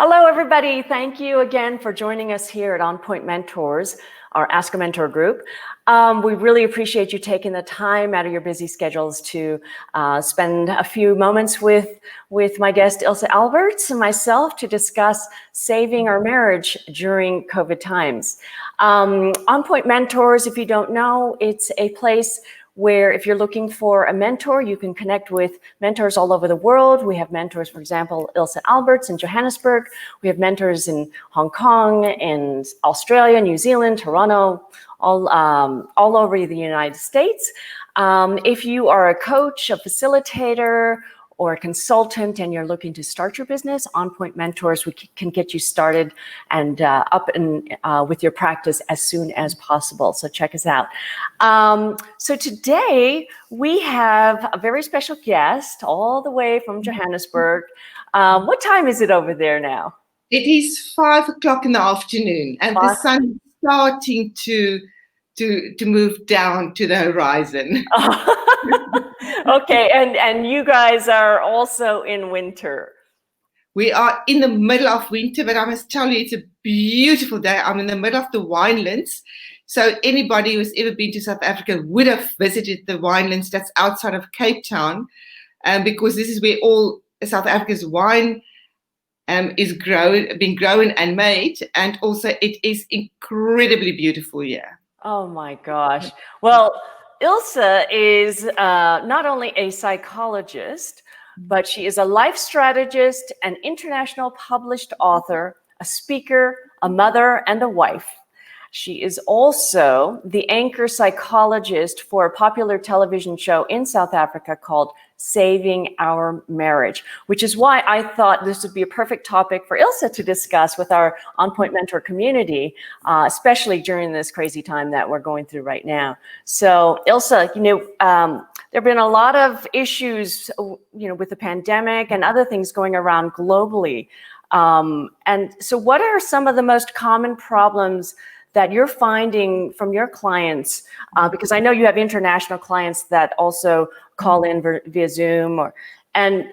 Hello, everybody. Thank you again for joining us here at OnPoint Mentors, our Ask a Mentor group. We really appreciate you taking the time out of your busy schedules to spend a few moments with my guest, Ilze Alberts, and myself to discuss saving our marriage during COVID times. OnPoint Mentors, if you don't know, it's a place where if you're looking for a mentor, you can connect with mentors all over the world. We have mentors, for example, Ilze Alberts in Johannesburg. We have mentors in Hong Kong, in Australia, New Zealand, Toronto, all over the United States. If you are a coach, a facilitator, or a consultant and you're looking to start your business, OnPoint Mentors can get you started and up and with your practice as soon as possible. So check us out. So today we have a very special guest all the way from Johannesburg. What time is it over there now? It is 5 o'clock in the afternoon, and the sun is starting to move down to the horizon. Okay, and you guys are also in winter. We are in the middle of winter, but I must tell you, it's a beautiful day. I'm in the middle of the winelands. So anybody who's ever been to South Africa would have visited the winelands that's outside of Cape Town, because this is where all South Africa's wine is being grown and made. And also it is incredibly beautiful here. Oh my gosh. Well, Ilze is not only a psychologist, but she is a life strategist, an international published author, a speaker, a mother, and a wife. She is also the anchor psychologist for a popular television show in South Africa called Saving Our Marriage, which is why I thought this would be a perfect topic for Ilze to discuss with our OnPoint Mentor community, especially during this crazy time that we're going through right now. So Ilze, there have been a lot of issues, with the pandemic and other things going around globally. And so what are some of the most common problems that you're finding from your clients? Because I know you have international clients that also call in via Zoom, and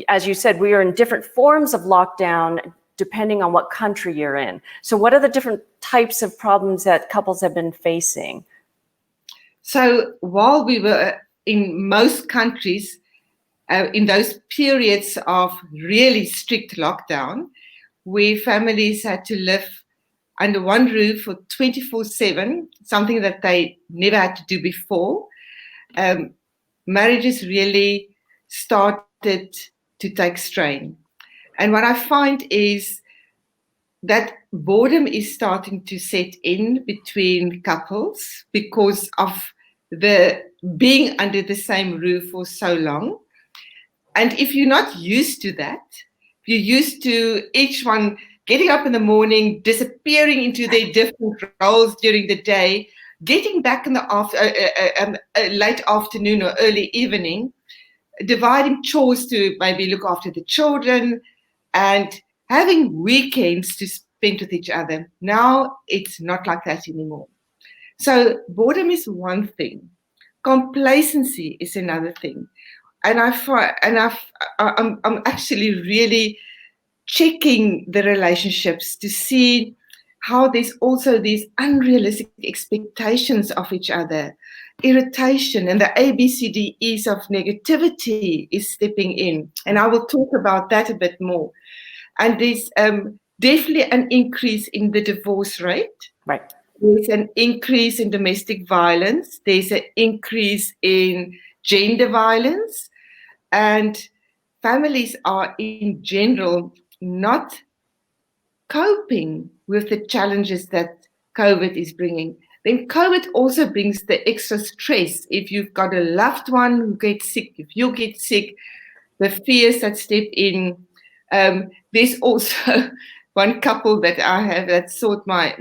as you said, we are in different forms of lockdown depending on what country you're in. So what are the different types of problems that couples have been facing? So while we were in most countries, in those periods of really strict lockdown, where families had to live under one roof for 24/7, something that they never had to do before, marriages really started to take strain. And what I find is that boredom is starting to set in between couples because of the being under the same roof for so long. And if you're not used to that, if you're used to each one getting up in the morning, disappearing into their different roles during the day, getting back in the late afternoon or early evening, dividing chores to maybe look after the children, and having weekends to spend with each other. Now it's not like that anymore. So boredom is one thing. Complacency is another thing. And I'm actually really checking the relationships to see how there's also these unrealistic expectations of each other, irritation, and the ABCDEs of negativity is stepping in. And I will talk about that a bit more. And there's definitely an increase in the divorce rate. Right. There's an increase in domestic violence. There's an increase in gender violence. And families are in general not coping with the challenges that COVID is bringing. Then COVID also brings the extra stress. If you've got a loved one who gets sick, if you get sick, the fears that step in. There's also one couple that I have that sought my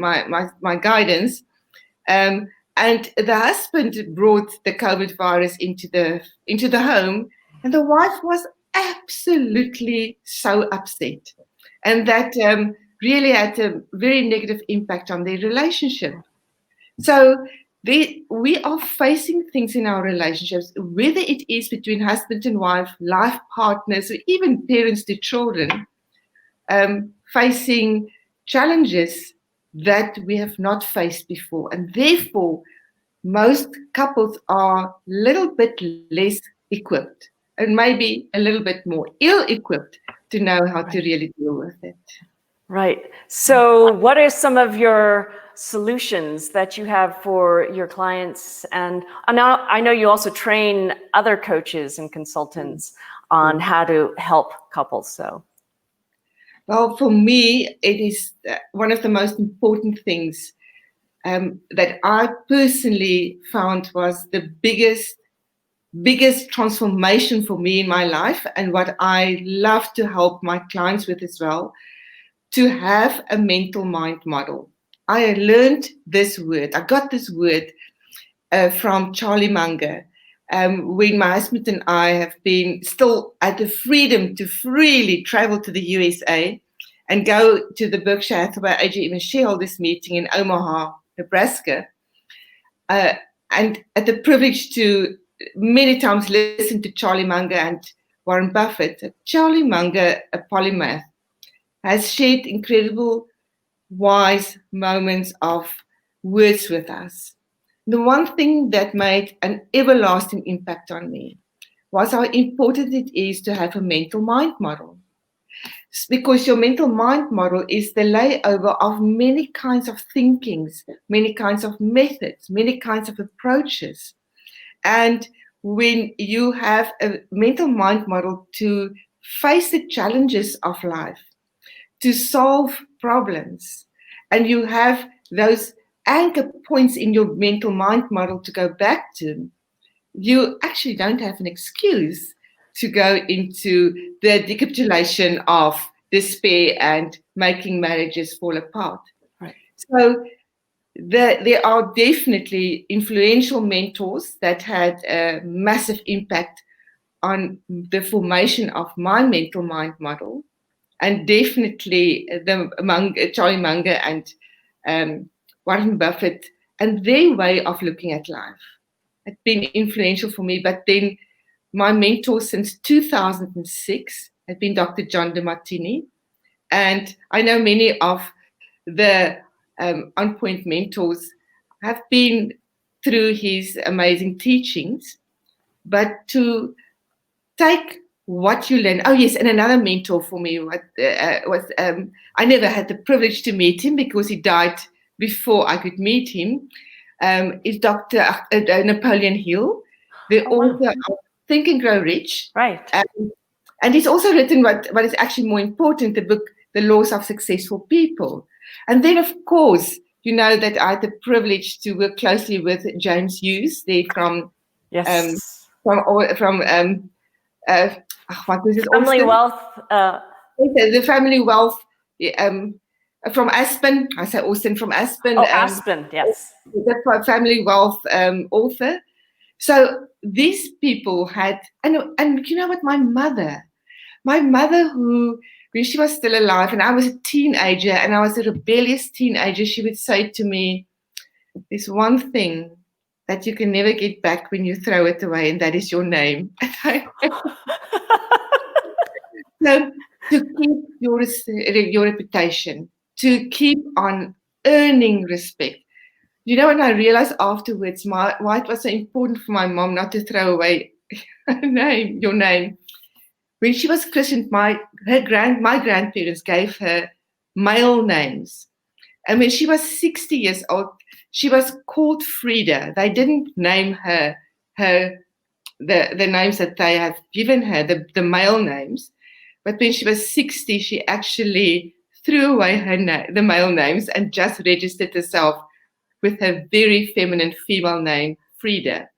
guidance. And the husband brought the COVID virus into the home, and the wife was absolutely so upset. And that really had a very negative impact on their relationship. So we are facing things in our relationships, whether it is between husband and wife, life partners, or even parents to children, facing challenges that we have not faced before. And therefore, most couples are a little bit less equipped and maybe a little bit more ill-equipped to know how to really deal with it. Right. So what are some of your solutions that you have for your clients? And now I know you also train other coaches and consultants on how to help couples. So, well, for me, it is one of the most important things that I personally found was the biggest transformation for me in my life, and what I love to help my clients with as well, to have a mental mind model. I learned this word. I got this word from Charlie Munger when my husband and I have been still at the freedom to freely travel to the USA and go to the Berkshire Hathaway AGM shareholders meeting in Omaha, Nebraska, and at the privilege to many times listen to Charlie Munger and Warren Buffett. Charlie Munger, a polymath, has shared incredible, wise moments of words with us. The one thing that made an everlasting impact on me was how important it is to have a mental mind model. Because your mental mind model is the layover of many kinds of thinkings, many kinds of methods, many kinds of approaches. And when you have a mental mind model to face the challenges of life, to solve problems, and you have those anchor points in your mental mind model to go back to, you actually don't have an excuse to go into the decapitulation of despair and making marriages fall apart. right. So there are definitely influential mentors that had a massive impact on the formation of my mental mind model, and definitely among Charlie Munger and Warren Buffett and their way of looking at life had been influential for me. But then my mentor since 2006 had been Dr. John DeMartini, and I know many of the OnPoint mentors have been through his amazing teachings, but to take what you learn. Oh yes, and another mentor for me was I never had the privilege to meet him because he died before I could meet him. Is Dr. Napoleon Hill, the author of Think and Grow Rich. Right. And he's also written what is actually more important, the book, The Laws of Successful People. And then, of course, you know that I had the privilege to work closely with James Hughes, there from what was it? Family Austin? Wealth. The Family Wealth from Aspen. I say Austin from Aspen. Aspen, yes. That's my Family Wealth author. So these people had, and you know what, my mother who, when she was still alive and I was a teenager and I was a rebellious teenager, she would say to me, there's one thing that you can never get back when you throw it away, and that is your name. So to keep your reputation, to keep on earning respect. You know, and I realized afterwards why it was so important for my mom not to throw away your name. When she was christened, my grandparents gave her male names. And when she was 60 years old, she was called Frida. They didn't name her the names that they have given her, the male names. But when she was 60, she actually threw away the male names and just registered herself with her very feminine female name, Frida.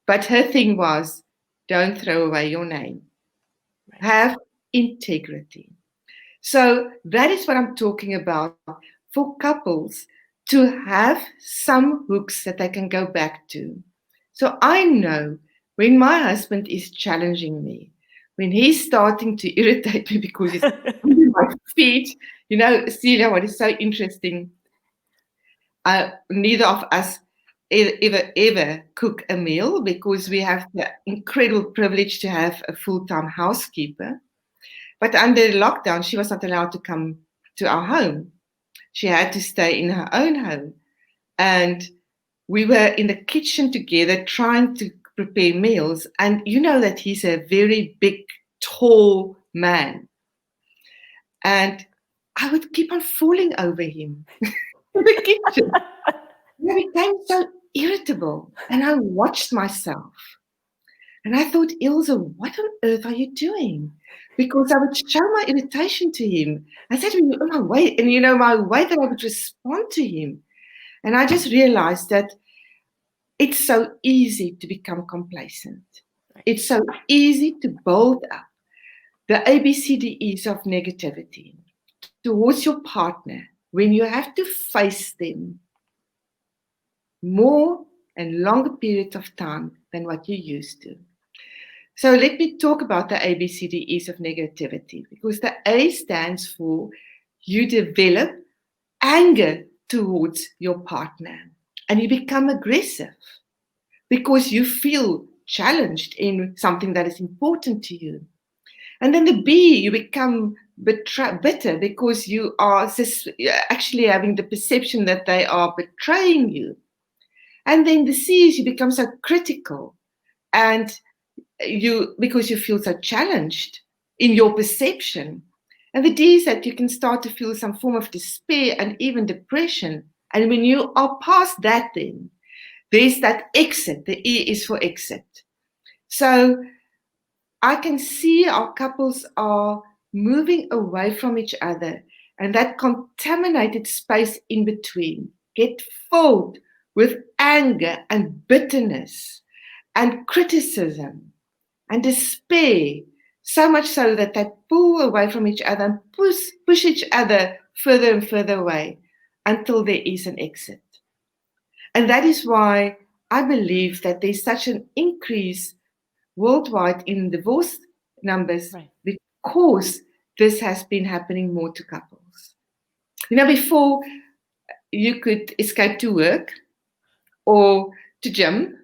But her thing was, don't throw away your name. Have integrity. So that is what I'm talking about for couples, to have some hooks that they can go back to. So I know when my husband is challenging me, when he's starting to irritate me because he's under my feet, you know, Celia, what is so interesting, neither of us ever cook a meal because we have the incredible privilege to have a full-time housekeeper. But under lockdown, she was not allowed to come to our home. She had to stay in her own home. And we were in the kitchen together trying to prepare meals. And you know that he's a very big, tall man. And I would keep on falling over him in the kitchen. I became so irritable. And I watched myself. And I thought, Ilze, what on earth are you doing? Because I would show my irritation to him. I said to him, oh, my way, and my way that I would respond to him. And I just realized that it's so easy to become complacent. It's so easy to build up the ABCDEs of negativity towards your partner when you have to face them more and longer periods of time than what you used to. So let me talk about the ABCDEs of negativity, because the A stands for you develop anger towards your partner and you become aggressive because you feel challenged in something that is important to you. And then the B, you become bitter because you are actually having the perception that they are betraying you. And then the C is you become so critical and because you feel so challenged in your perception. And the D is that you can start to feel some form of despair and even depression. And when you are past that, then there's that exit. The E is for exit. So I can see our couples are moving away from each other, and that contaminated space in between get filled with anger and bitterness and criticism and despair, so much so that they pull away from each other and push each other further and further away until there is an exit. And that is why I believe that there's such an increase worldwide in divorce numbers, right, because this has been happening more to couples. Before you could escape to work or to gym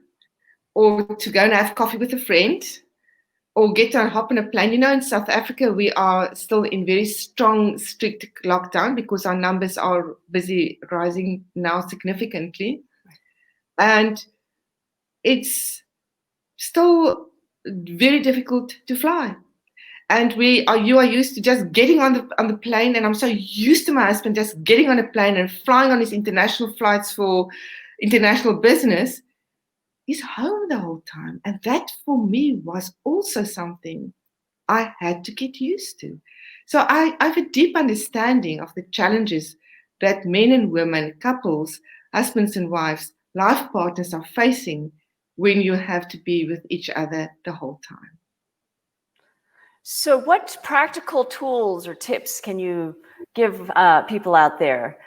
or to go and have coffee with a friend or get on hop on a plane. In South Africa, we are still in very strong, strict lockdown because our numbers are busy rising now significantly. And it's still very difficult to fly. And you are used to just getting on the plane, and I'm so used to my husband just getting on a plane and flying on his international flights for international business. He's home the whole time. And that for me was also something I had to get used to. So I have a deep understanding of the challenges that men and women, couples, husbands and wives, life partners are facing when you have to be with each other the whole time. So what practical tools or tips can you give people out there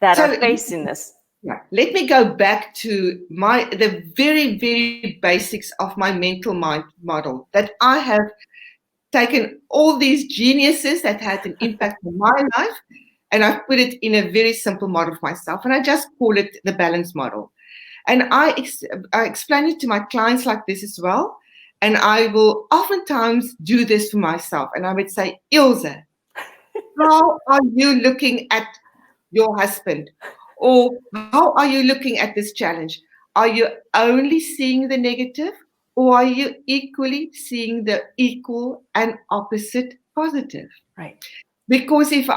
that are facing this? Yeah. Let me go back to the very, very basics of my mental mind model, that I have taken all these geniuses that had an impact on my life, and I've put it in a very simple model for myself, and I just call it the balance model. And I explain it to my clients like this as well. And I will oftentimes do this for myself. And I would say, Ilze, how are you looking at your husband? Or how are you looking at this challenge? Are you only seeing the negative, or are you equally seeing the equal and opposite positive? Right. Because it's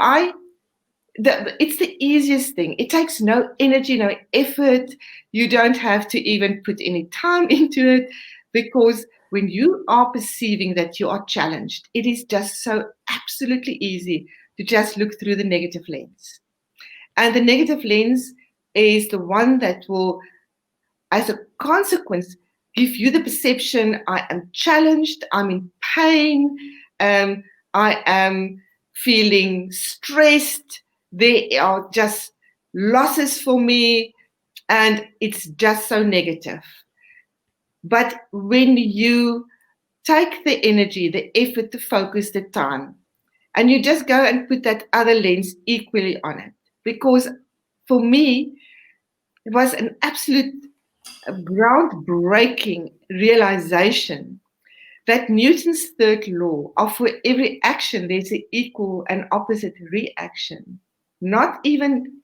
the easiest thing. It takes no energy, no effort. You don't have to even put any time into it, because when you are perceiving that you are challenged, it is just so absolutely easy to just look through the negative lens. And the negative lens is the one that will, as a consequence, give you the perception, I am challenged, I'm in pain, I am feeling stressed, there are just losses for me, and it's just so negative. But when you take the energy, the effort, the focus, the time, and you just go and put that other lens equally on it, because for me, it was an absolute groundbreaking realization that Newton's third law of for every action there's an equal and opposite reaction, not even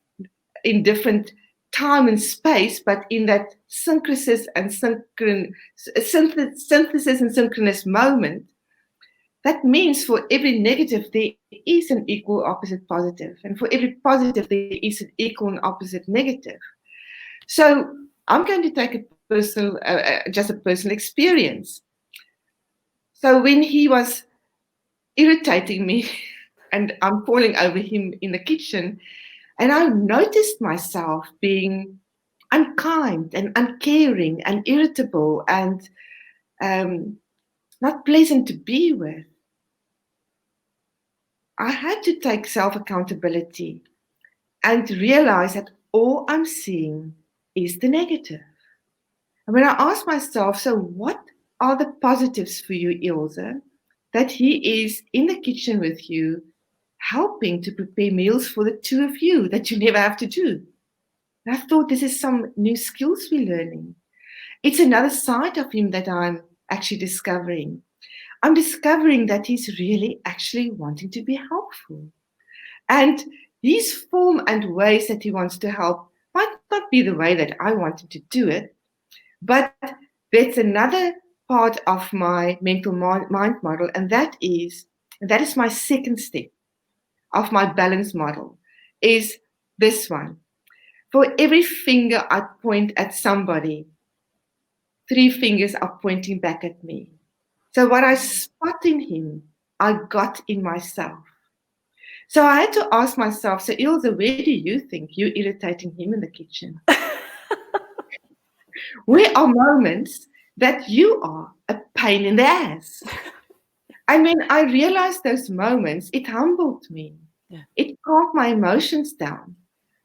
in different time and space, but in that synthesis and synchronous moment. That means for every negative there is an equal opposite positive, and for every positive there is an equal and opposite negative. So I'm going to take a just a personal experience. So when he was irritating me and I'm falling over him in the kitchen, and I noticed myself being unkind and uncaring and irritable and not pleasant to be with, I had to take self-accountability and realize that all I'm seeing is the negative. And when I asked myself, so what are the positives for you, Ilze? That he is in the kitchen with you, helping to prepare meals for the two of you that you never have to do. And I thought, this is some new skills we're learning. It's another side of him that I'm actually discovering. I'm discovering that he's really actually wanting to be helpful. And his form and ways that he wants to help might not be the way that I want him to do it, but there's another part of my mental mind model, and that is my second step of my balance model, is this one. For every finger I point at somebody, 3 fingers are pointing back at me. So what I spot in him, I got in myself. So I had to ask myself, so Ilze, where do you think you're irritating him in the kitchen? Where are moments that you are a pain in the ass? And when I realized those moments, it humbled me. Yeah. It calmed my emotions down.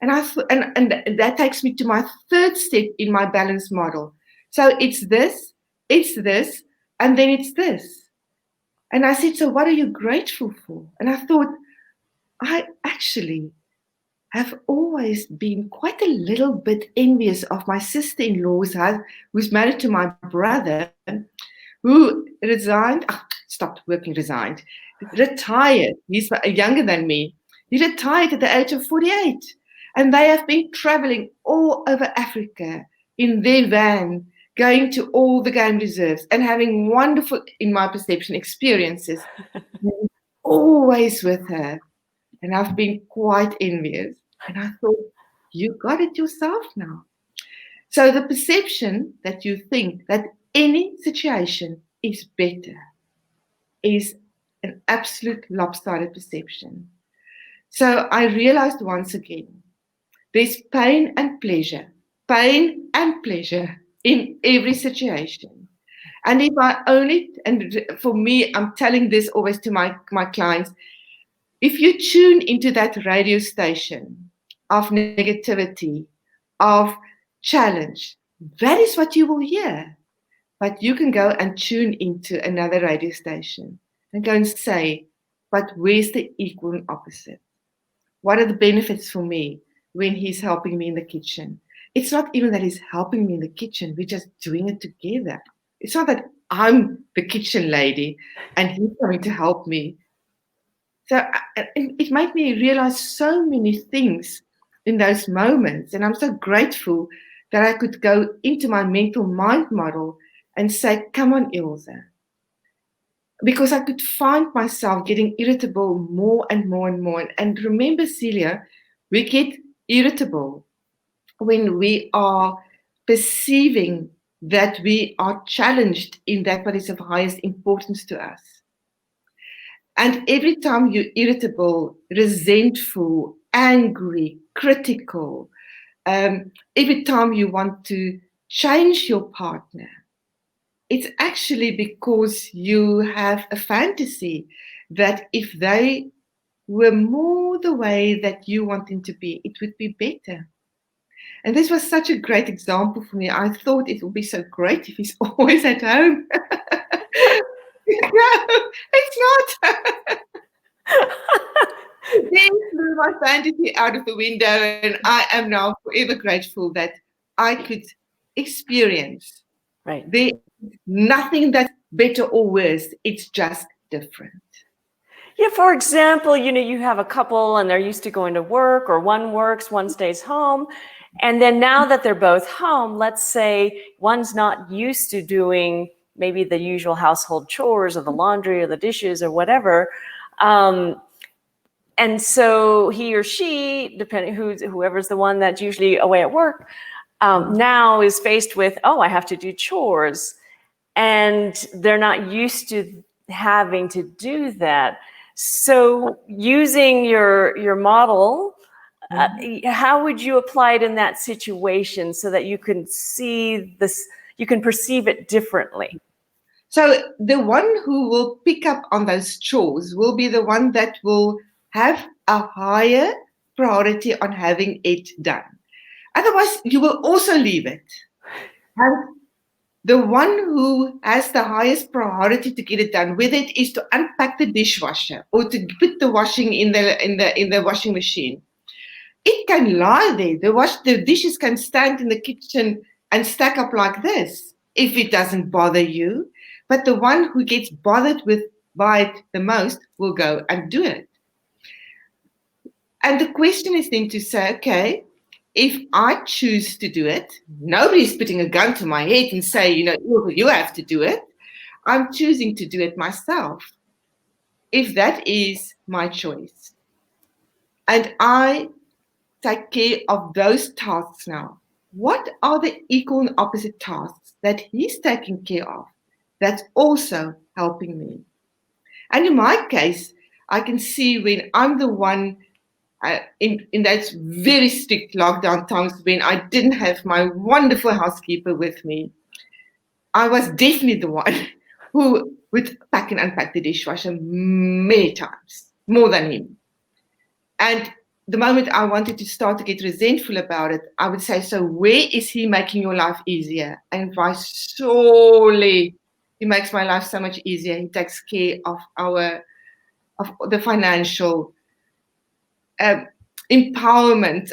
And and that takes me to my third step in my balance model. So it's this, and then it's this. And I said, so what are you grateful for? And I thought, I actually have always been quite a little bit envious of my sister-in-law who's married to my brother, who retired. He's younger than me. He retired at the age of 48. And they have been traveling all over Africa in their van, going to all the game reserves and having wonderful, in my perception, experiences. Always with her. And I've been quite envious. And I thought, you got it yourself now. So the perception that you think that any situation is better is an absolute lopsided perception. So I realized once again, there's pain and pleasure in every situation. And for me, I'm telling this always to my clients, if you tune into that radio station of negativity, of challenge, that is what you will hear. But you can go and tune into another radio station and go and say, but where's the equal and opposite? What are the benefits for me when he's helping me in the kitchen? It's not even that he's helping me in the kitchen. We're just doing it together. It's not that I'm the kitchen lady and he's coming to help me. So it made me realize so many things in those moments. And I'm so grateful that I could go into my mental mind model and say, come on, Ilze. Because I could find myself getting irritable more and more and more. And remember, Celia, we get irritable when we are perceiving that we are challenged in that what is of highest importance to us. And every time you're irritable, resentful, angry, critical, every time you want to change your partner, it's actually because you have a fantasy that if they were more the way that you want them to be, it would be better. And this was such a great example for me. I thought it would be so great if he's always at home. No, it's not. Then threw my fantasy out of the window, and I am now forever grateful that I could experience. Right. There is nothing that's better or worse. It's just different. Yeah, for example, you have a couple and they're used to going to work, or one works, one stays home. And then now that they're both home, let's say one's not used to doing maybe the usual household chores or the laundry or the dishes or whatever. And so he or she, depending whoever's the one that's usually away at work, now is faced with, oh, I have to do chores. And they're not used to having to do that. So using your model, how would you apply it in that situation so that you can see this, you can perceive it differently? So the one who will pick up on those chores will be the one that will have a higher priority on having it done. Otherwise, you will also leave it. And the one who has the highest priority to get it done, whether it is to unpack the dishwasher or to put the washing in the washing machine, it can lie there. The dishes can stand in the kitchen and stack up like this if it doesn't bother you. But the one who gets bothered by it the most will go and do it. And the question is then to say, okay, if I choose to do it, nobody's putting a gun to my head and say, you have to do it. I'm choosing to do it myself, if that is my choice. And I take care of those tasks now. What are the equal and opposite tasks that he's taking care of that's also helping me? And in my case, I can see when I'm the one in that very strict lockdown times when I didn't have my wonderful housekeeper with me, I was definitely the one who would pack and unpack the dishwasher many times, more than him. And the moment I wanted to start to get resentful about it, I would say, so where is he making your life easier? And why surely he makes my life so much easier. He takes care of the financial empowerment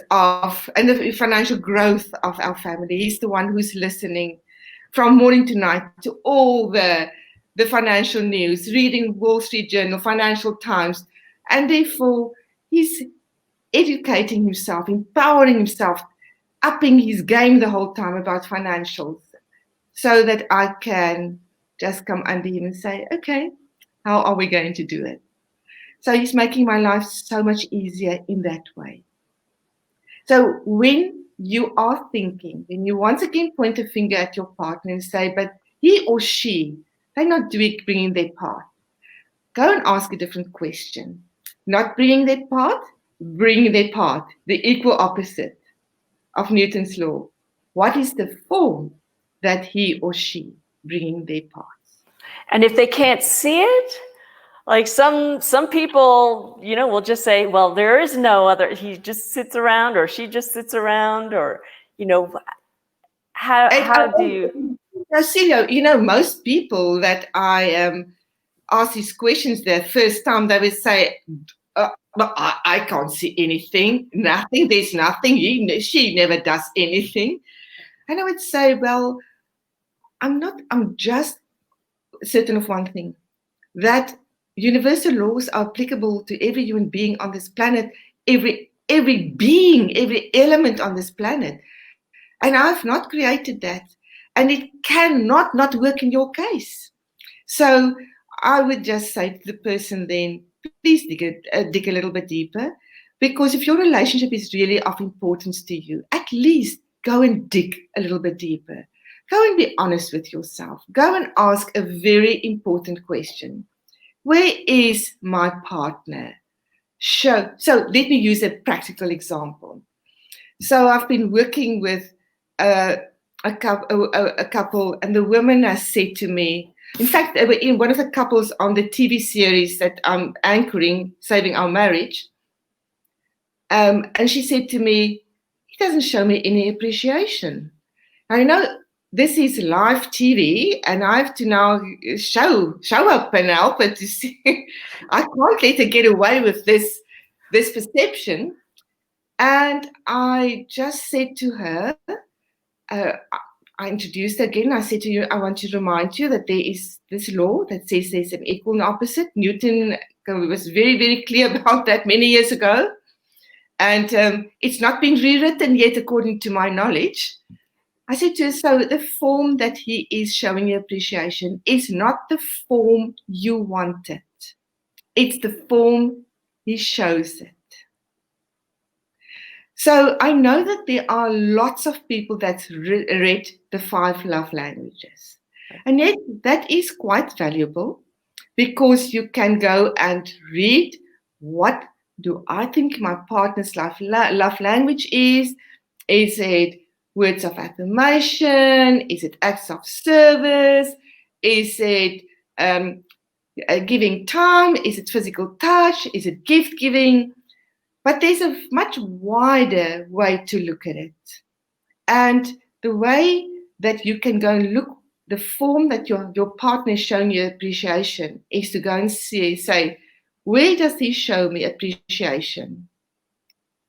and the financial growth of our family. He's the one who's listening from morning to night to all the financial news, reading Wall Street Journal, Financial Times, and therefore he's educating himself, empowering himself, upping his game the whole time about financials, so that I can just come under him and say, okay, how are we going to do it? So he's making my life so much easier in that way. So when you are thinking, when you once again point a finger at your partner and say, but he or she, they're not bringing their part, go and ask a different question. Not bringing their part, bringing their part, the equal opposite of Newton's law. What is the form that he or she bringing their parts? And if they can't see it, like some people, will just say, well, there is no other, he just sits around or she just sits around, or, how do you? Celia, most people that I ask these questions the first time, they would say, but I can't see anything, nothing, there's nothing, she never does anything. And I would say, well, I'm just certain of one thing, that universal laws are applicable to every human being on this planet, every being, every element on this planet. And I've not created that. And it cannot not work in your case. So I would just say to the person then, please dig a little bit deeper. Because if your relationship is really of importance to you, at least go and dig a little bit deeper. Go and be honest with yourself. Go and ask a very important question. Where is my partner? So let me use a practical example. So I've been working with a couple, and the woman has said to me, in fact, they were in one of the couples on the TV series that I'm anchoring, Saving Our Marriage. And she said to me, he doesn't show me any appreciation. I know this is live TV, and I have to now show up and help her to see. I can't let her get away with this perception. And I just said to her, I introduced her again. I said to you, I want to remind you that there is this law that says there's an equal and opposite. Newton was very, very clear about that many years ago. And it's not been rewritten yet, according to my knowledge. I said to her, so the form that he is showing you appreciation is not the form you wanted. It's the form he shows it. So I know that there are lots of people that read the 5 love languages. And yet that is quite valuable because you can go and read, what do I think my partner's love language is? Is it words of affirmation? Is it acts of service? Is it giving time? Is it physical touch? Is it gift giving? But there's a much wider way to look at it. And the way that you can go and look, the form that your partner is showing you appreciation is to go and say, where does he show me appreciation?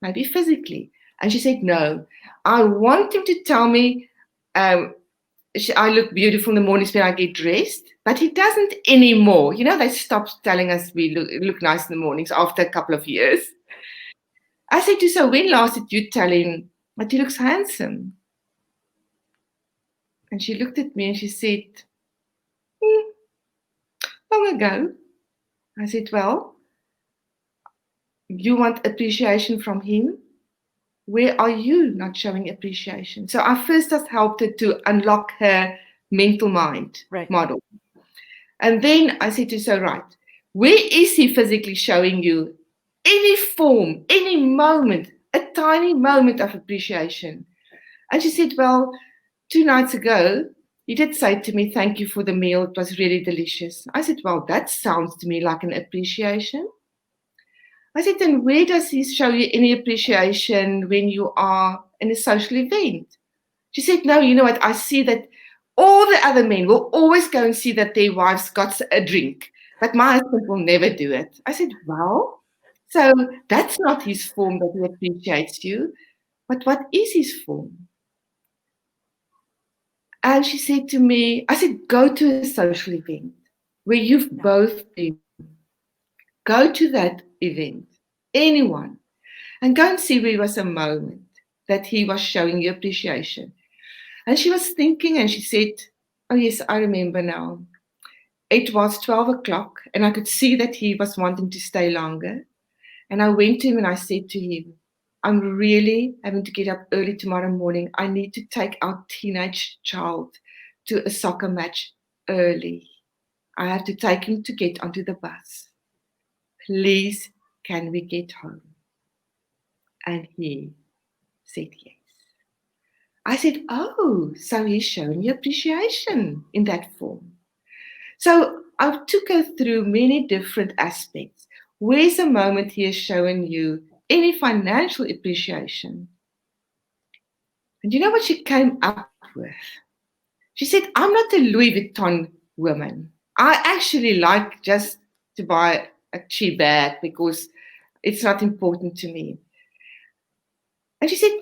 Maybe physically. And she said, no, I want him to tell me I look beautiful in the mornings when I get dressed, but he doesn't anymore. You know, they stopped telling us we look nice in the mornings after a couple of years. I said to her, so when last did you tell him that he looks handsome? And she looked at me and she said, long ago. I said, well, you want appreciation from him? Where are you not showing appreciation? So I first just helped her to unlock her mental mind model. And then I said to her, so right, where is he physically showing you any form, any moment, a tiny moment of appreciation? And she said, well, 2 nights ago, he did say to me, thank you for the meal. It was really delicious. I said, well, that sounds to me like an appreciation. I said, then where does he show you any appreciation when you are in a social event? She said, no, you know what? I see that all the other men will always go and see that their wives got a drink, but my husband will never do it. I said, well, so that's not his form that he appreciates you, but what is his form? And she said to me, I said, go to a social event where you've both been. Go to that event, anyone, and go and see where was a moment that he was showing you appreciation. And she was thinking and she said, oh yes, I remember now. It was 12 o'clock and I could see that he was wanting to stay longer. And I went to him and I said to him, I'm really having to get up early tomorrow morning. I need to take our teenage child to a soccer match early. I have to take him to get onto the bus. Please, can we get home? And he said yes. I said, oh, so he's showing you appreciation in that form. So I took her through many different aspects. Where's a moment he has shown you any financial appreciation? And you know what she came up with? She said, I'm not a Louis Vuitton woman. I actually like just to buy a cheap bag because it's not important to me. And she said,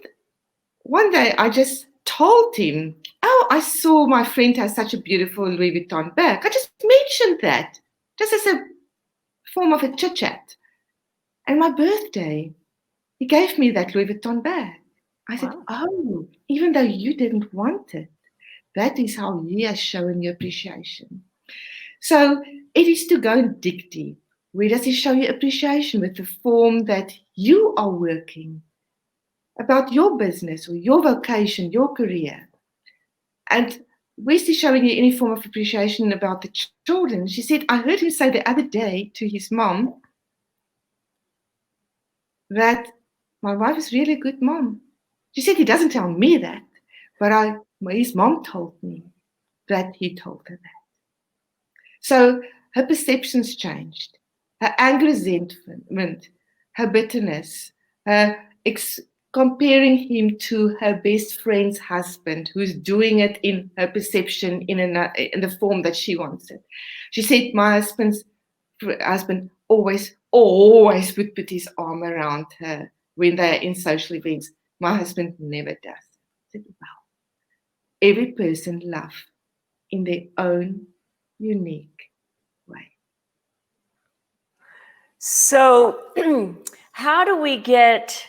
one day I just told him, oh, I saw my friend has such a beautiful Louis Vuitton bag. I just mentioned that, just as a form of a chit-chat. And my birthday, he gave me that Louis Vuitton bag. I said, oh, even though you didn't want it, that is how he has shown you appreciation. So it is to go and dig deep. Where does he show you appreciation? With the form that you are working about your business or your vocation, your career. And where's he showing you any form of appreciation about the children? She said, I heard him say the other day to his mom that my wife is really a good mom. She said he doesn't tell me that, but his mom told me that he told her that. So her perceptions changed. Her anger, resentment, her bitterness, her comparing him to her best friend's husband, who's doing it in her perception in the form that she wants it. She said, my husband always would put his arm around her when they're in social events. My husband never does. I said, wow. every person love in their own unique way. So, how do we get?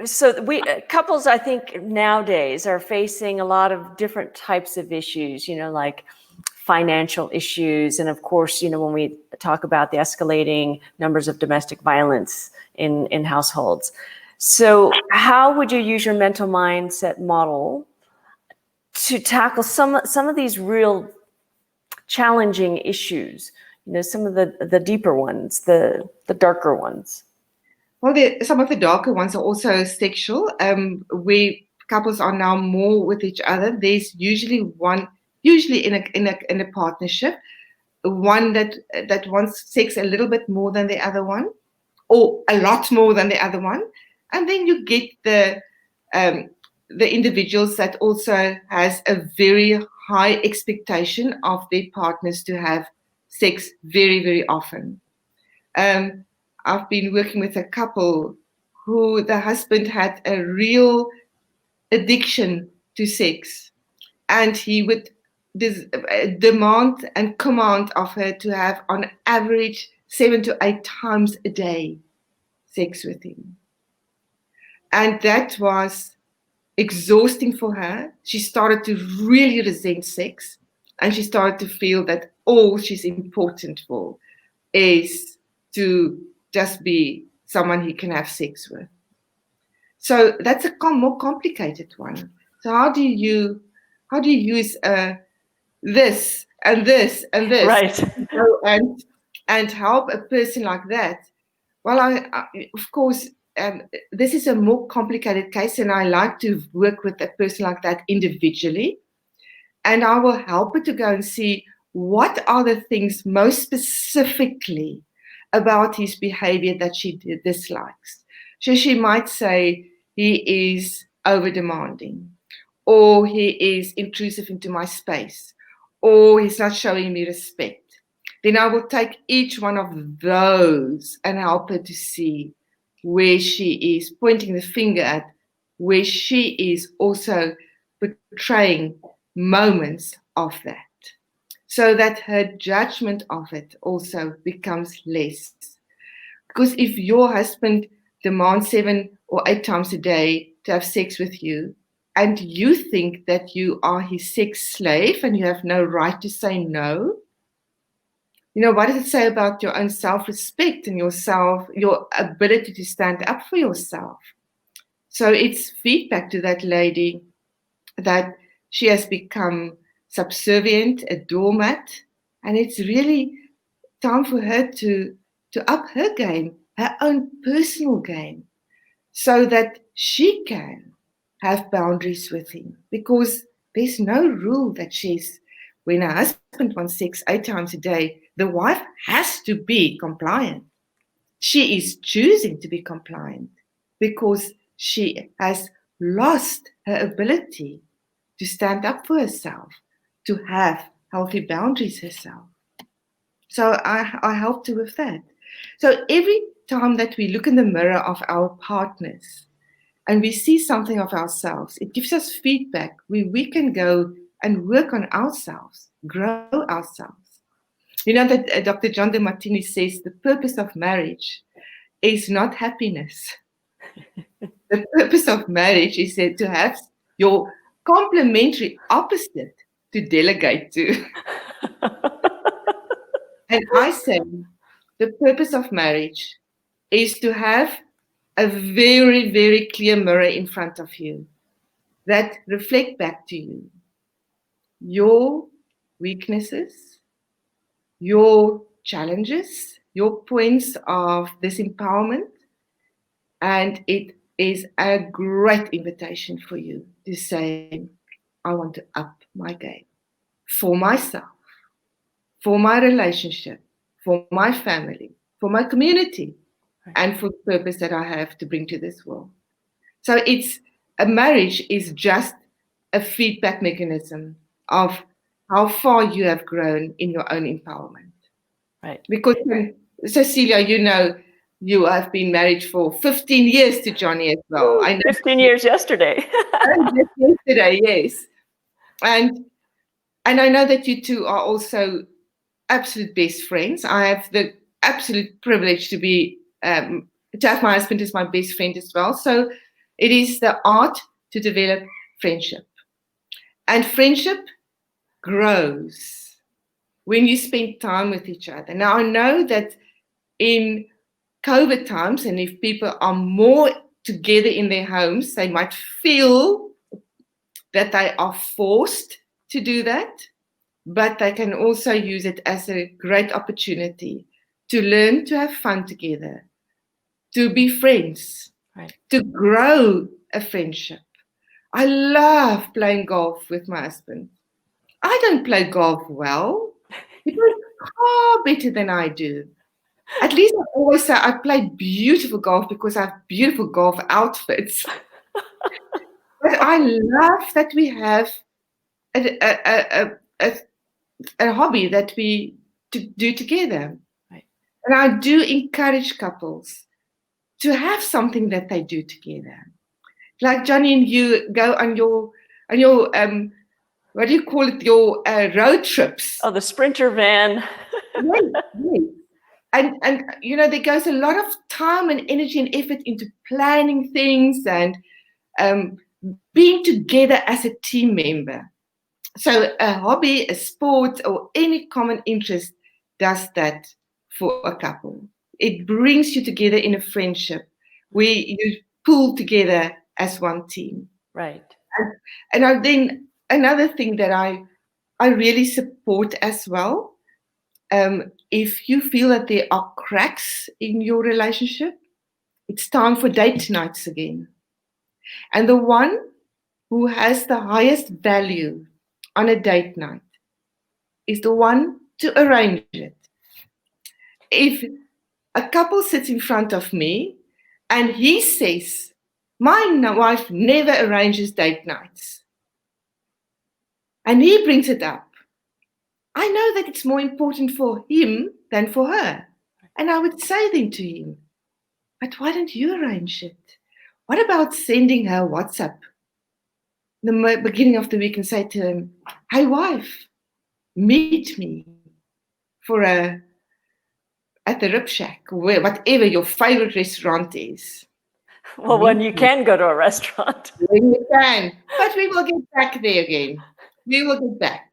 So we couples, I think nowadays are facing a lot of different types of issues. Like financial issues, and of course, when we talk about the escalating numbers of domestic violence in households. So, how would you use your mental mindset model to tackle some of these real challenging issues? Some of the deeper ones, the darker ones. Well, some of the darker ones are also sexual, where couples are now more with each other. There's usually in a partnership, one that wants sex a little bit more than the other one, or a lot more than the other one, and then you get the individuals that also has a very high expectation of their partners to have sex very, very often. I've been working with a couple who the husband had a real addiction to sex, and he would demand and command of her to have on average 7 to 8 times a day sex with him. And that was exhausting for her. She started to really resent sex, and she started to feel that all she's important for is to just be someone he can have sex with. So that's a more complicated one. So how do you use this and this and this, right, and help a person like that? Well, I of course, this is a more complicated case, and I like to work with a person like that individually, and I will help her to go and see what are the things most specifically about his behavior that she dislikes. So she might say he is over demanding, or he is intrusive into my space, or he's not showing me respect. Then I will take each one of those and help her to see where she is pointing the finger at, where she is also portraying moments of that, so that her judgment of it also becomes less. Because if your husband demands 7 or 8 times a day to have sex with you, and you think that you are his sex slave and you have no right to say no, what does it say about your own self-respect and your ability to stand up for yourself? So it's feedback to that lady that she has become subservient, a doormat, and it's really time for her to up her game, her own personal game, so that she can have boundaries with him. Because there's no rule that when a husband wants sex 8 times a day, the wife has to be compliant. She is choosing to be compliant because she has lost her ability to stand up for herself, to have healthy boundaries herself. So I helped her with that. So every time that we look in the mirror of our partners and we see something of ourselves, it gives us feedback where we can go and work on ourselves, grow ourselves. You know that Dr. John de Martini says the purpose of marriage is not happiness. The purpose of marriage is to have your complementary opposite to delegate to. And I say the purpose of marriage is to have a very, very clear mirror in front of you that reflect back to you your weaknesses, your challenges, your points of disempowerment, and it is a great invitation for you to say, I want to up my game for myself, for my relationship, for my family, for my community, and for the purpose that I have to bring to this world. So a marriage is just a feedback mechanism of how far you have grown in your own empowerment. Right. Because Cecilia, you have been married for 15 years to Johnny as well. I know 15 years yesterday. just yesterday, yes. And I know that you two are also absolute best friends. I have the absolute privilege to have my husband as my best friend as well. So it is the art to develop friendship. And friendship grows when you spend time with each other. Now, I know that in COVID times, and if people are more together in their homes, they might feel that they are forced to do that, but they can also use it as a great opportunity to learn to have fun together, to be friends, Right. to grow a friendship. I love playing golf with my husband. I don't play golf well. He plays far better than I do. At least I always say I play beautiful golf because I have beautiful golf outfits. But I love that we have a hobby that we do together. Right. And I do encourage couples to have something that they do together. Like Johnny and you go on your what do you call it? Your road trips. Oh, the Sprinter van. Yes, yes. And there goes a lot of time and energy and effort into planning things and being together as a team member. So a hobby, a sport, or any common interest does that for a couple. It brings you together in a friendship where you pull together as one team. Right. And then another thing that I really support as well, if you feel that there are cracks in your relationship, it's time for date nights again. And the one who has the highest value on a date night is the one to arrange it. If a couple sits in front of me and he says, my wife never arranges date nights, and he brings it up, I know that it's more important for him than for her. And I would say then to him, but why don't you arrange it? What about sending her WhatsApp in the beginning of the week and say to him, hey wife, meet me at the Rib Shack, or whatever your favorite restaurant is. Well, when you can go to a restaurant. When you can. But we will get back there again. We will get back.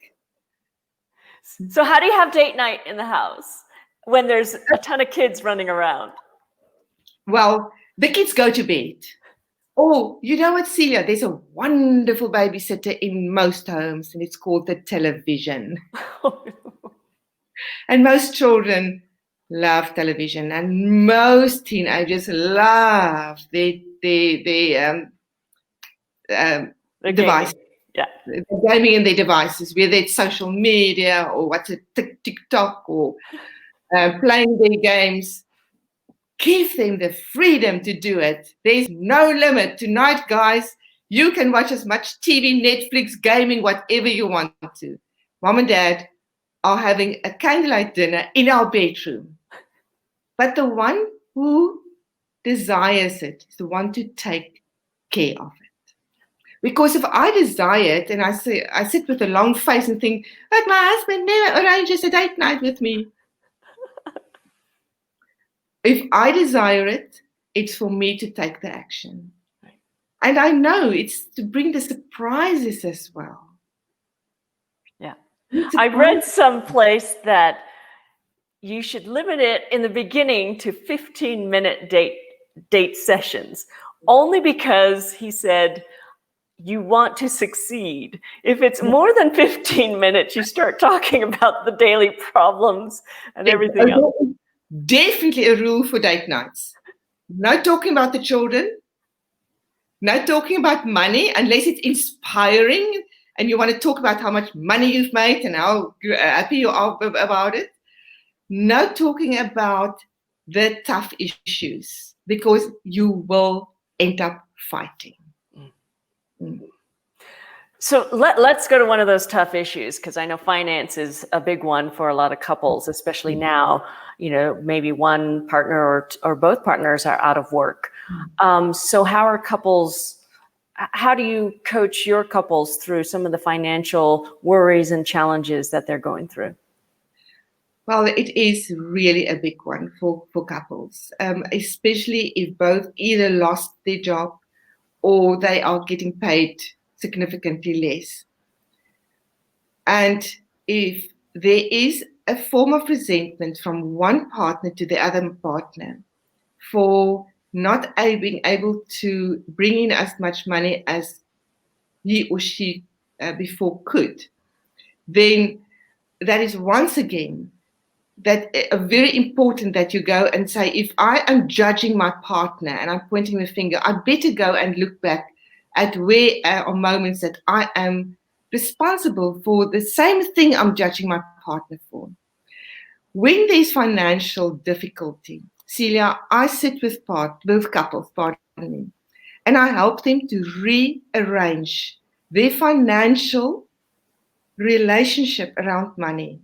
So how do you have date night in the house when there's a ton of kids running around? Well, the kids go to bed. Oh, you know what, Celia? There's a wonderful babysitter in most homes, and it's called the television. And most children love television, and most teenagers love their devices. Yeah. The gaming in their devices, whether it's social media or what's it, TikTok or playing their games. Give them the freedom to do it. There's no limit. Tonight, guys, you can watch as much TV, Netflix, gaming, whatever you want to. Mom and Dad are having a candlelight dinner in our bedroom. But the one who desires it is the one to take care of it. Because if I desire it and I sit with a long face and think, but my husband never arranges a date night with me. If I desire it, it's for me to take the action. Right. And I know it's to bring the surprises as well. Yeah. I read someplace that you should limit it in the beginning to 15-minute date sessions, only because he said, you want to succeed. If it's more than 15 minutes, you start talking about the daily problems and everything else. Definitely a rule for date nights. No talking about the children. No talking about money unless it's inspiring and you want to talk about how much money you've made and how happy you are about it. No talking about the tough issues because you will end up fighting. So let's go to one of those tough issues, because I know finance is a big one for a lot of couples, especially now. Maybe one partner or both partners are out of work. So how do you coach your couples through some of the financial worries and challenges that they're going through? Well, it is really a big one for couples, especially if both either lost their job or they are getting paid significantly less. And if there is a form of resentment from one partner to the other partner for not being able to bring in as much money as he or she before could, then that is once again very important that you go and say, if I am judging my partner and I'm pointing the finger, I better go and look back at where are moments that I am responsible for the same thing I'm judging my partner for. When there's financial difficulty, Celia, I sit with couples, and I help them to rearrange their financial relationship around money,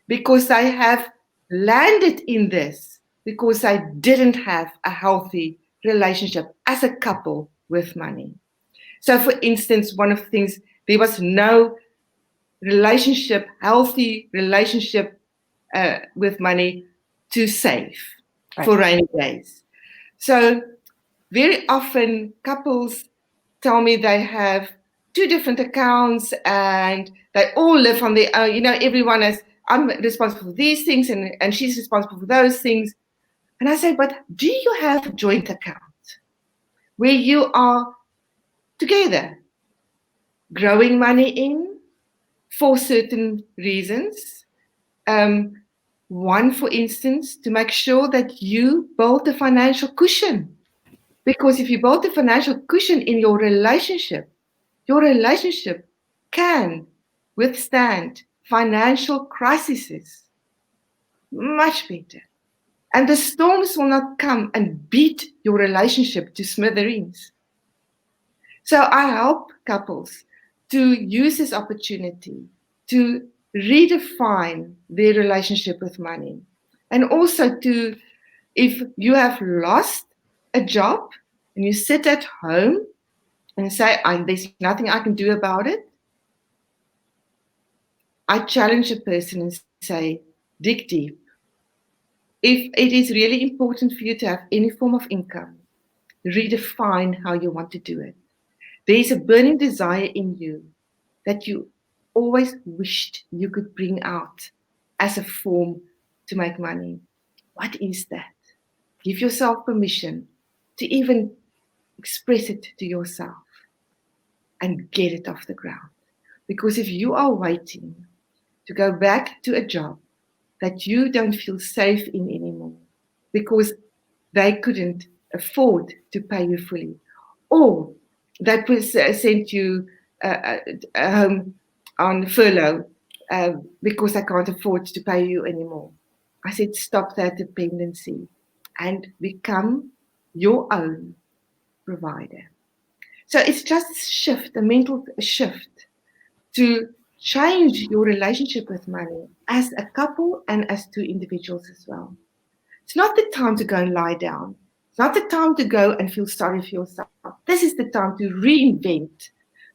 because they have landed in this because I didn't have a healthy relationship as a couple with money. So, for instance, one of the things, there was no healthy relationship with money to save for rainy days. So very often couples tell me they have 2 different accounts and they all live on their own. Everyone is, I'm responsible for these things and she's responsible for those things. And I say, but do you have a joint account where you are together growing money in for certain reasons? One, for instance, to make sure that you build a financial cushion. Because if you build a financial cushion in your relationship can withstand financial crises much better. And the storms will not come and beat your relationship to smithereens. So I help couples to use this opportunity to redefine their relationship with money. And also if you have lost a job and you sit at home and say, there's nothing I can do about it, I challenge a person and say, dig deep. If it is really important for you to have any form of income, redefine how you want to do it. There's a burning desire in you that you always wished you could bring out as a form to make money. What is that? Give yourself permission to even express it to yourself and get it off the ground. Because if you are waiting to go back to a job that you don't feel safe in anymore because they couldn't afford to pay you fully, or they sent you home on furlough because they can't afford to pay you anymore, I said, stop that dependency and become your own provider. So it's just a mental shift to change your relationship with money as a couple and as 2 individuals as well. It's not the time to go and lie down. It's not the time to go and feel sorry for yourself. This is the time to reinvent,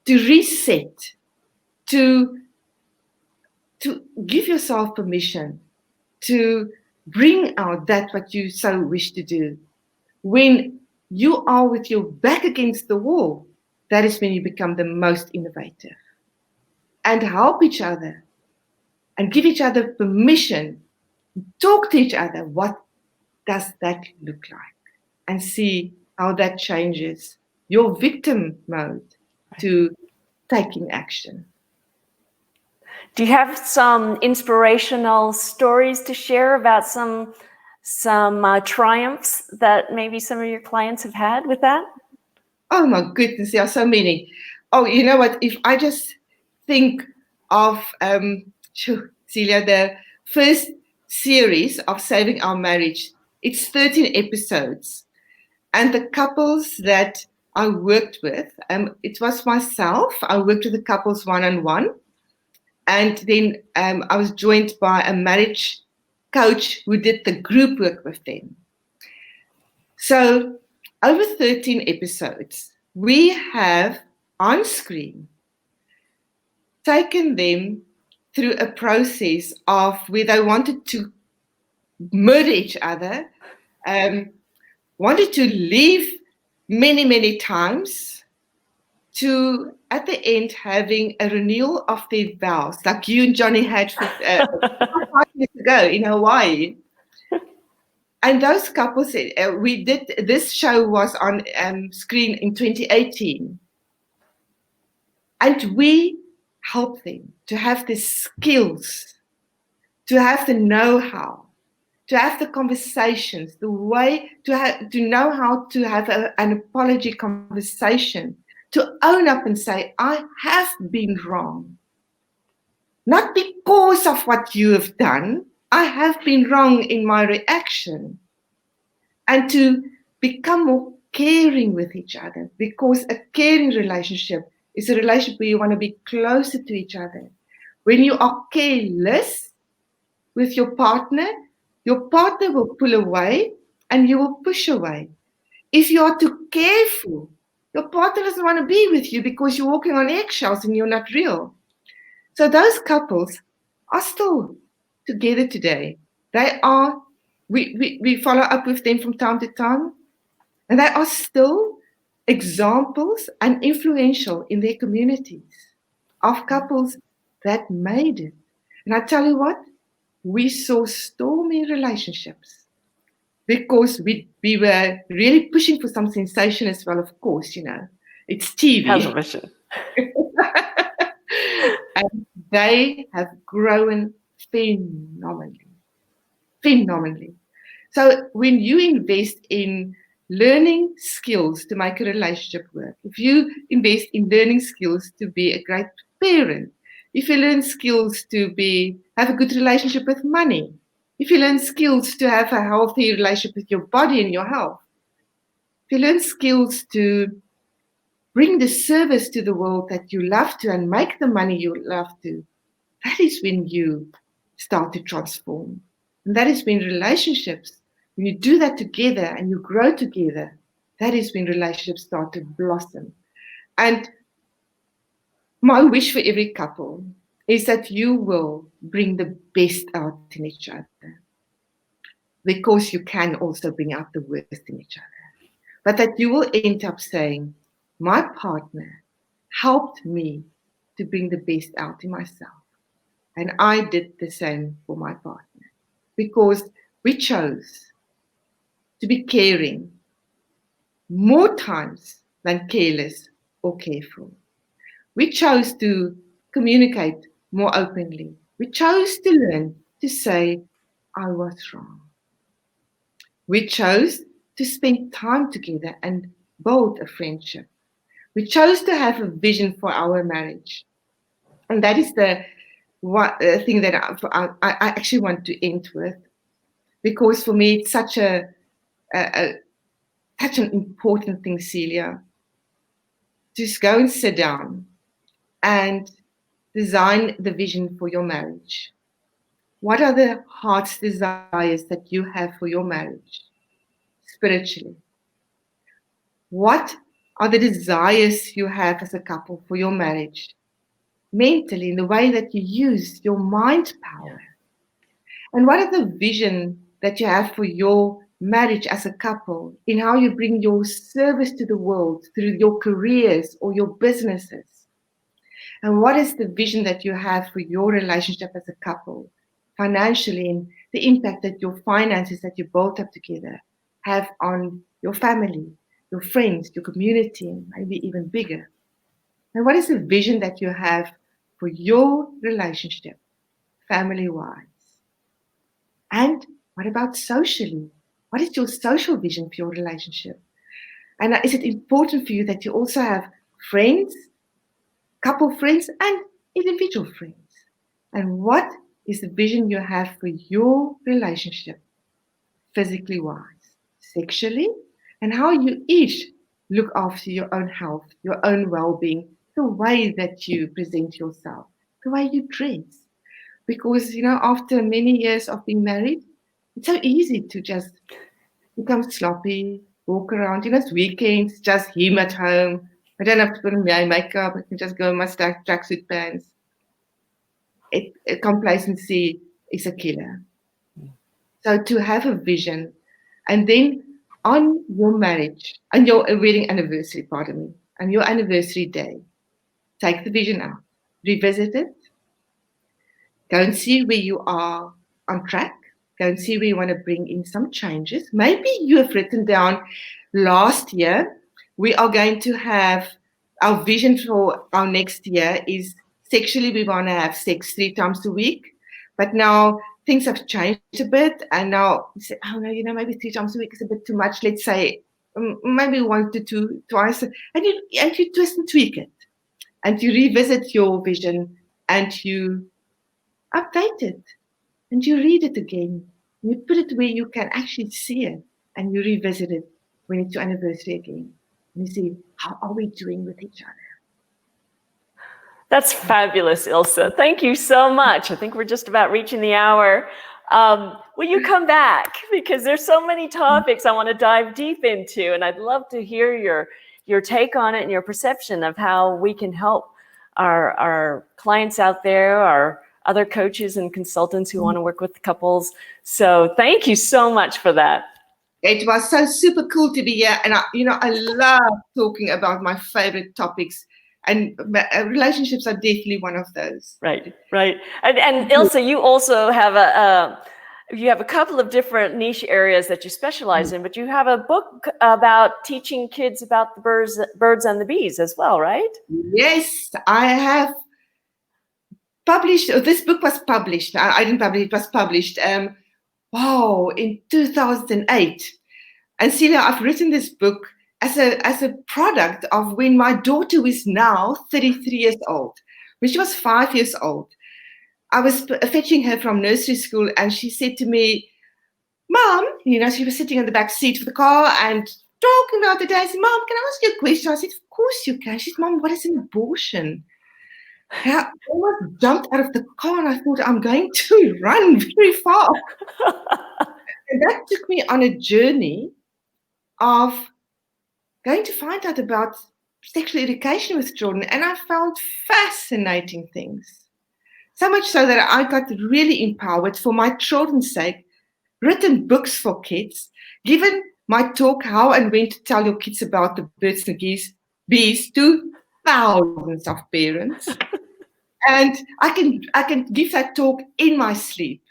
to reset, to give yourself permission to bring out that what you so wish to do. When you are with your back against the wall, that is when you become the most innovative. And help each other and give each other permission, talk to each other. What does that look like? And see how that changes your victim mode to taking action. Do you have some inspirational stories to share about some triumphs that maybe some of your clients have had with that? Oh my goodness, there are so many. Oh, you know what? If I just think of Celia, the first series of Saving Our Marriage, it's 13 episodes. And the couples that I worked with, it was myself. I worked with the couples one-on-one. And then I was joined by a marriage coach who did the group work with them. So over 13 episodes, we have on screen taken them through a process of where they wanted to murder each other, wanted to leave many, many times, to at the end having a renewal of their vows, like you and Johnny had 5 years ago in Hawaii. And those couples, we did, this show was on screen in 2018. And we helped them to have the skills, to have the know-how, to have the conversations, the way to know how to have an apology conversation, to own up and say, I have been wrong. Not because of what you have done, I have been wrong in my reaction. And to become more caring with each other, because a caring relationship is a relationship where you want to be closer to each other. When you are careless with your partner will pull away and you will push away. If you are too careful, your partner doesn't want to be with you because you're walking on eggshells and you're not real. So those couples are still together today. They are, we follow up with them from time to time, and they are still examples and influential in their communities of couples that made it. And I tell you what, we saw stormy relationships because we were really pushing for some sensation as well, of course, it's TV. Television. And they have grown phenomenally. So when you invest in learning skills to make a relationship work, if you invest in learning skills to be a great parent, if you learn skills to have a good relationship with money, if you learn skills to have a healthy relationship with your body and your health, if you learn skills to bring the service to the world that you love to and make the money you love to, that is when you start to transform. And that is when relationships, when you do that together and you grow together, that is when relationships start to blossom. And my wish for every couple is that you will bring the best out in each other, because you can also bring out the worst in each other. But that you will end up saying, my partner helped me to bring the best out in myself. And I did the same for my partner, because we chose to be caring more times than careless or careful. We chose to communicate more openly. We chose to learn to say, I was wrong. We chose to spend time together and build a friendship. We chose to have a vision for our marriage. And that is the thing that I actually want to end with, because for me it's such an important thing, Celia. Just go and sit down and design the vision for your marriage. What are the heart's desires that you have for your marriage spiritually? What are the desires you have as a couple for your marriage mentally, in the way that you use your mind power? And what are the vision that you have for your marriage as a couple, in how you bring your service to the world through your careers or your businesses? And what is the vision that you have for your relationship as a couple, financially, and the impact that your finances that you built up together have on your family, your friends, your community, and maybe even bigger? And what is the vision that you have for your relationship, family-wise? And what about socially? What is your social vision for your relationship? And is it important for you that you also have friends, couple friends, and individual friends? And what is the vision you have for your relationship, physically wise, sexually, and how you each look after your own health, your own well-being, the way that you present yourself, the way you dress. Because, after many years of being married, it's so easy to just become sloppy, walk around. It's weekends, just him at home. I don't have to put on my makeup. I can just go in my tracksuit pants. Complacency is a killer. So to have a vision, and then on your marriage, on your wedding anniversary, pardon me, on your anniversary day, take the vision out, revisit it, go and see where you are on track, go and see where you want to bring in some changes. Maybe you have written down last year, we are going to have our vision for our next year is sexually, we want to have sex 3 times a week. But now things have changed a bit. And now you say, oh no, maybe 3 times a week is a bit too much. Let's say maybe 1 to 2 twice. And you twist and tweak it. And you revisit your vision and you update it. And you read it again. You put it where you can actually see it. And you revisit it when it's your anniversary again. And you see, how are we doing with each other? That's fabulous, Ilse. Thank you so much. I think we're just about reaching the hour. Will you come back? Because there's so many topics I want to dive deep into, and I'd love to hear your take on it and your perception of how we can help our clients out there, our other coaches and consultants who want to work with couples. So thank you so much for that. It was so super cool to be here. And I love talking about my favorite topics. And relationships are definitely one of those. Right. And Ilse, you also have a couple of different niche areas that you specialize in, but you have a book about teaching kids about the birds and the bees as well, right? Yes, I have published. This book was published. I didn't publish it. It was published. In 2008. And Celia, I've written this book as a product of when my daughter, who is now 33 years old, when she was 5 years old, I was fetching her from nursery school, and she said to me, Mom, she was sitting in the back seat of the car and talking about the day. I said, Mom, can I ask you a question? I said, of course you can. She said, Mom, what is an abortion? I almost jumped out of the car, and I thought, I'm going to run very far. And that took me on a journey of going to find out about sexual education with children, and I found fascinating things. So much so that I got really empowered for my children's sake, written books for kids, given my talk how and when to tell your kids about the birds and bees to thousands of parents. And I can give that talk in my sleep.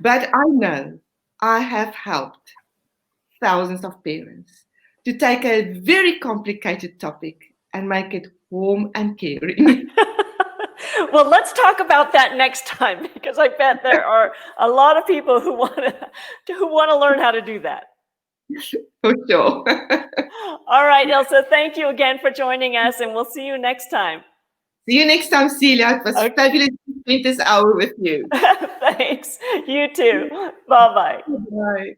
But I know I have helped thousands of parents to take a very complicated topic and make it warm and caring. Well, let's talk about that next time, because I bet there are a lot of people who want to learn how to do that. For sure. All right, Ilse, thank you again for joining us, and we'll see you next time. See you next time, Celia. It was fabulous to spend this hour with you. Thanks. You too. Bye-bye. Bye.